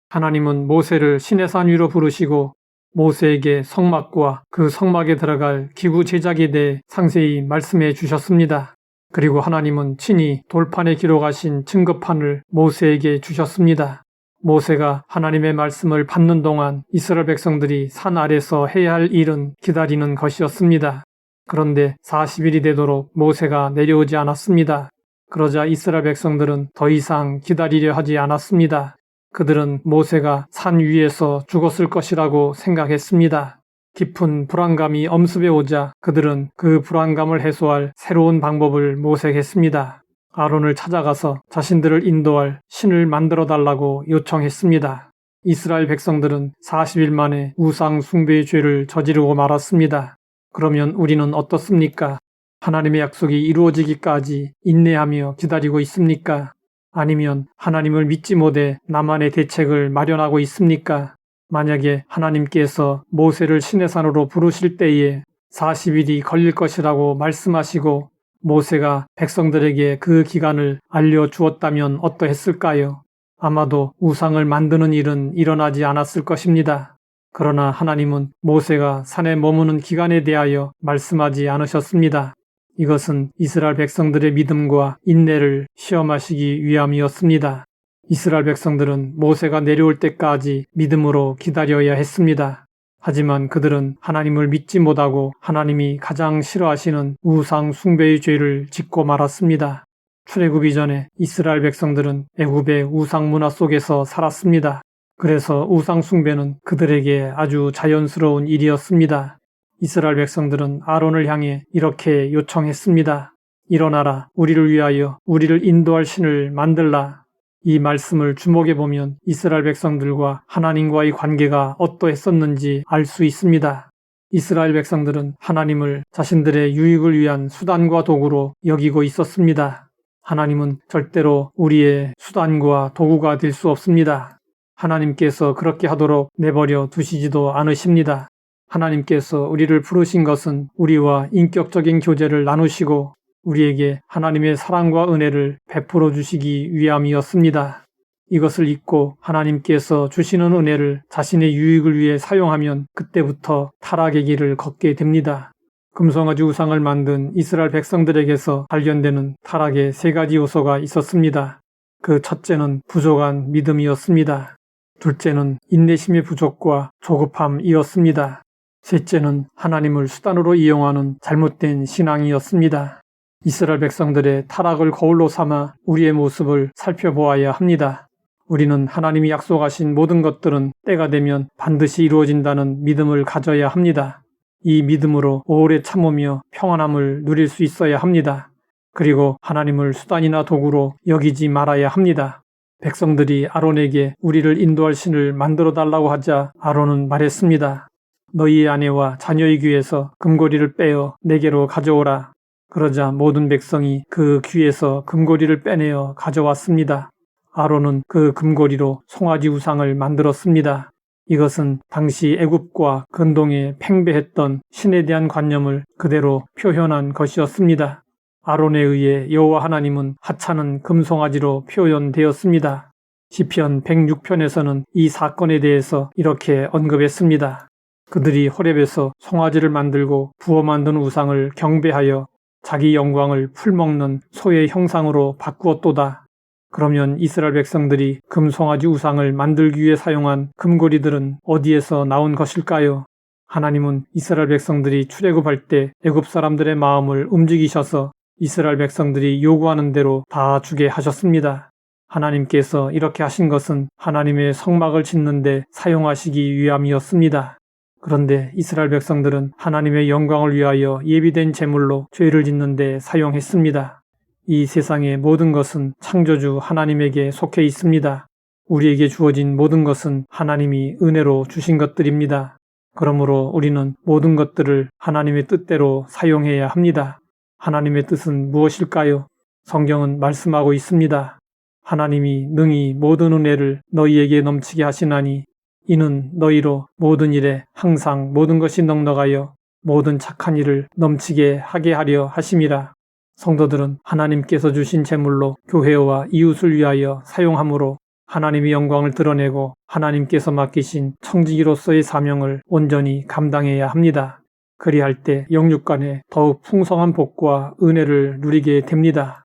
하나님은 모세를 시내산 위로 부르시고 모세에게 성막과 그 성막에 들어갈 기구 제작에 대해 상세히 말씀해 주셨습니다. 그리고 하나님은 친히 돌판에 기록하신 증거판을 모세에게 주셨습니다. 모세가 하나님의 말씀을 받는 동안 이스라엘 백성들이 산 아래서 해야 할 일은 기다리는 것이었습니다. 그런데 40일이 되도록 모세가 내려오지 않았습니다. 그러자 이스라엘 백성들은 더 이상 기다리려 하지 않았습니다. 그들은 모세가 산 위에서 죽었을 것이라고 생각했습니다. 깊은 불안감이 엄습해 오자 그들은 그 불안감을 해소할 새로운 방법을 모색했습니다. 아론을 찾아가서 자신들을 인도할 신을 만들어 달라고 요청했습니다. 이스라엘 백성들은 40일 만에 우상 숭배의 죄를 저지르고 말았습니다. 그러면 우리는 어떻습니까? 하나님의 약속이 이루어지기까지 인내하며 기다리고 있습니까? 아니면 하나님을 믿지 못해 나만의 대책을 마련하고 있습니까? 만약에 하나님께서 모세를 시내산으로 부르실 때에 40일이 걸릴 것이라고 말씀하시고 모세가 백성들에게 그 기간을 알려주었다면 어떠했을까요? 아마도 우상을 만드는 일은 일어나지 않았을 것입니다. 그러나 하나님은 모세가 산에 머무는 기간에 대하여 말씀하지 않으셨습니다. 이것은 이스라엘 백성들의 믿음과 인내를 시험하시기 위함이었습니다. 이스라엘 백성들은 모세가 내려올 때까지 믿음으로 기다려야 했습니다. 하지만 그들은 하나님을 믿지 못하고 하나님이 가장 싫어하시는 우상 숭배의 죄를 짓고 말았습니다. 출애굽 이전에 이스라엘 백성들은 애굽의 우상 문화 속에서 살았습니다. 그래서 우상 숭배는 그들에게 아주 자연스러운 일이었습니다. 이스라엘 백성들은 아론을 향해 이렇게 요청했습니다. 일어나라, 우리를 위하여 우리를 인도할 신을 만들라. 이 말씀을 주목해보면 이스라엘 백성들과 하나님과의 관계가 어떠했었는지 알 수 있습니다. 이스라엘 백성들은 하나님을 자신들의 유익을 위한 수단과 도구로 여기고 있었습니다. 하나님은 절대로 우리의 수단과 도구가 될 수 없습니다. 하나님께서 그렇게 하도록 내버려 두시지도 않으십니다. 하나님께서 우리를 부르신 것은 우리와 인격적인 교제를 나누시고 우리에게 하나님의 사랑과 은혜를 베풀어 주시기 위함이었습니다. 이것을 잊고 하나님께서 주시는 은혜를 자신의 유익을 위해 사용하면 그때부터 타락의 길을 걷게 됩니다. 금송아지 우상을 만든 이스라엘 백성들에게서 발견되는 타락의 세 가지 요소가 있었습니다. 그 첫째는 부족한 믿음이었습니다. 둘째는 인내심의 부족과 조급함이었습니다. 셋째는 하나님을 수단으로 이용하는 잘못된 신앙이었습니다. 이스라엘 백성들의 타락을 거울로 삼아 우리의 모습을 살펴보아야 합니다. 우리는 하나님이 약속하신 모든 것들은 때가 되면 반드시 이루어진다는 믿음을 가져야 합니다. 이 믿음으로 오래 참으며 평안함을 누릴 수 있어야 합니다. 그리고 하나님을 수단이나 도구로 여기지 말아야 합니다. 백성들이 아론에게 우리를 인도할 신을 만들어 달라고 하자 아론은 말했습니다. 너희의 아내와 자녀의 귀에서 금고리를 빼어 내게로 가져오라. 그러자 모든 백성이 그 귀에서 금고리를 빼내어 가져왔습니다. 아론은 그 금고리로 송아지 우상을 만들었습니다. 이것은 당시 애굽과 근동에 팽배했던 신에 대한 관념을 그대로 표현한 것이었습니다. 아론에 의해 여호와 하나님은 하찮은 금송아지로 표현되었습니다. 시편 106편에서는 이 사건에 대해서 이렇게 언급했습니다. 그들이 호렙에서 송아지를 만들고 부어 만든 우상을 경배하여 자기 영광을 풀먹는 소의 형상으로 바꾸었도다. 그러면 이스라엘 백성들이 금송아지 우상을 만들기 위해 사용한 금고리들은 어디에서 나온 것일까요? 하나님은 이스라엘 백성들이 출애굽할 때 애굽 사람들의 마음을 움직이셔서 이스라엘 백성들이 요구하는 대로 다 주게 하셨습니다. 하나님께서 이렇게 하신 것은 하나님의 성막을 짓는 데 사용하시기 위함이었습니다. 그런데 이스라엘 백성들은 하나님의 영광을 위하여 예비된 제물로 죄를 짓는 데 사용했습니다. 이 세상의 모든 것은 창조주 하나님에게 속해 있습니다. 우리에게 주어진 모든 것은 하나님이 은혜로 주신 것들입니다. 그러므로 우리는 모든 것들을 하나님의 뜻대로 사용해야 합니다. 하나님의 뜻은 무엇일까요? 성경은 말씀하고 있습니다. 하나님이 능히 모든 은혜를 너희에게 넘치게 하시나니 이는 너희로 모든 일에 항상 모든 것이 넉넉하여 모든 착한 일을 넘치게 하게 하려 하심이라. 성도들은 하나님께서 주신 제물로 교회와 이웃을 위하여 사용함으로 하나님의 영광을 드러내고 하나님께서 맡기신 청지기로서의 사명을 온전히 감당해야 합니다. 그리할 때 영육 간에 더욱 풍성한 복과 은혜를 누리게 됩니다.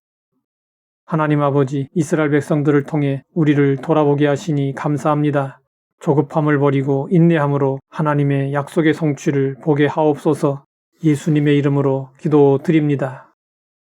하나님 아버지, 이스라엘 백성들을 통해 우리를 돌아보게 하시니 감사합니다. 조급함을 버리고 인내함으로 하나님의 약속의 성취를 보게 하옵소서. 예수님의 이름으로 기도드립니다.